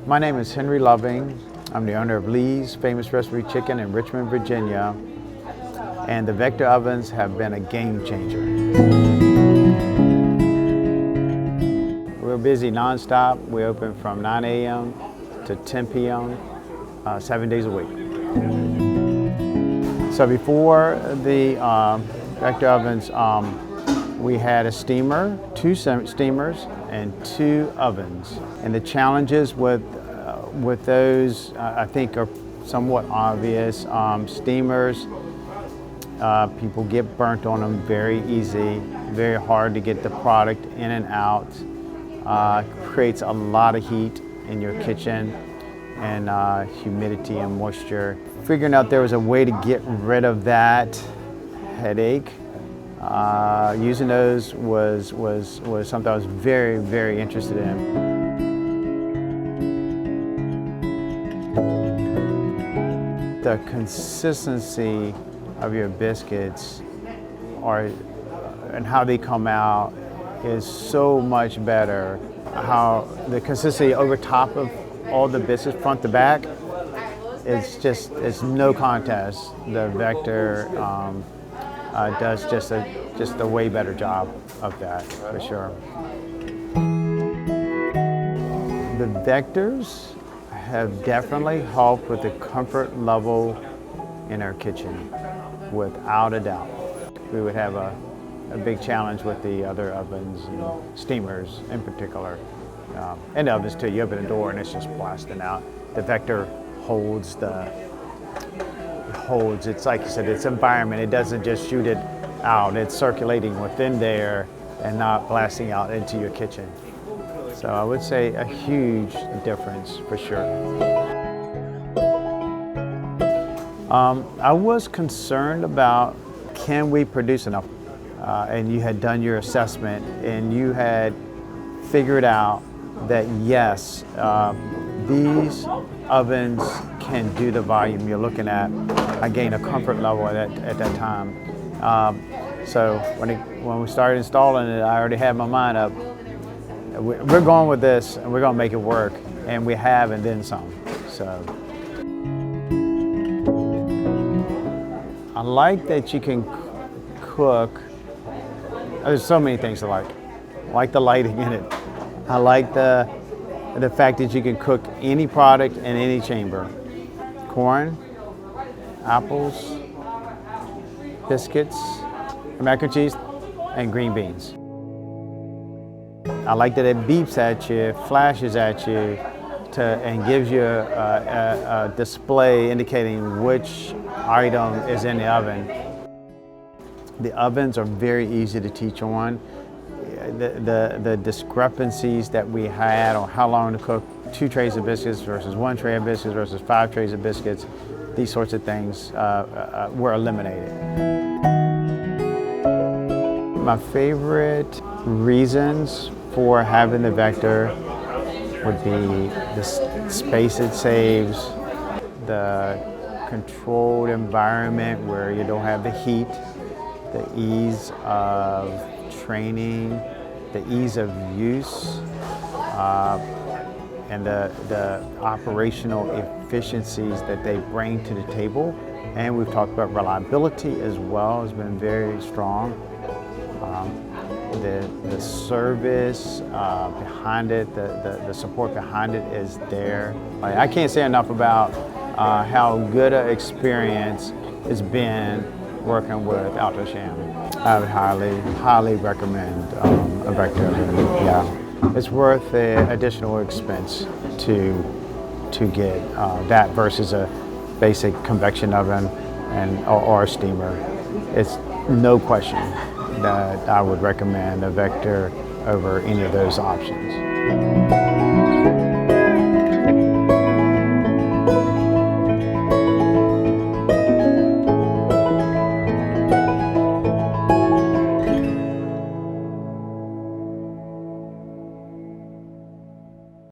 My name is Henry Loving. I'm the owner of Lee's Famous Recipe Chicken in Richmond, Virginia. And the Vector ovens have been a game changer. We're busy nonstop. We open from 9 a.m. to 10 p.m. 7 days a week. So before the Vector ovens, we had a steamer, two steamers, and 2 ovens. And the challenges with those, I think, are somewhat obvious. Steamers, people get burnt on them very easy, very hard to get the product in and out. Creates a lot of heat in your kitchen and humidity and moisture. Figuring out there was a way to get rid of that headache. Using those was something I was very, very interested in. The consistency of your biscuits and how they come out is so much better. How the consistency over top of all the biscuits, front to back, it's no contest. The Vector does just a way better job of that, for sure. The Vectors have definitely helped with the comfort level in our kitchen, without a doubt. We would have a big challenge with the other ovens and steamers in particular. And ovens too, you open the door and it's just blasting out. The Vector holds, it's like you said, it's environment. It doesn't just shoot it out, it's circulating within there and not blasting out into your kitchen. So I would say a huge difference for sure. I was concerned about, can we produce enough? And you had done your assessment and you had figured out that yes, these ovens can do the volume you're looking at. I gained a comfort level at that time. So when we started installing it, I already had my mind up. We're going with this and we're going to make it work, and we have, and then some. So I like that you can cook. There's so many things I like the lighting in it. I like the fact that you can cook any product in any chamber. Corn, apples, biscuits, mac and cheese, and green beans. I like that it beeps at you, flashes at you, and gives you a display indicating which item is in the oven. The ovens are very easy to teach on. The discrepancies that we had on how long to cook 2 trays of biscuits versus 1 tray of biscuits versus 5 trays of biscuits, these sorts of things were eliminated. My favorite reasons for having the Vector would be the space it saves, the controlled environment where you don't have the heat, the ease of training, the ease of use, and the operational efficiencies that they bring to the table. And we've talked about reliability as well, has been very strong. The service behind it, the support behind it is there. I can't say enough about how good an experience it's been working with Alto-Shaam. I would highly recommend a Vector oven. Yeah, it's worth the additional expense to get that versus a basic convection oven or a steamer. It's no question that I would recommend a Vector over any of those options.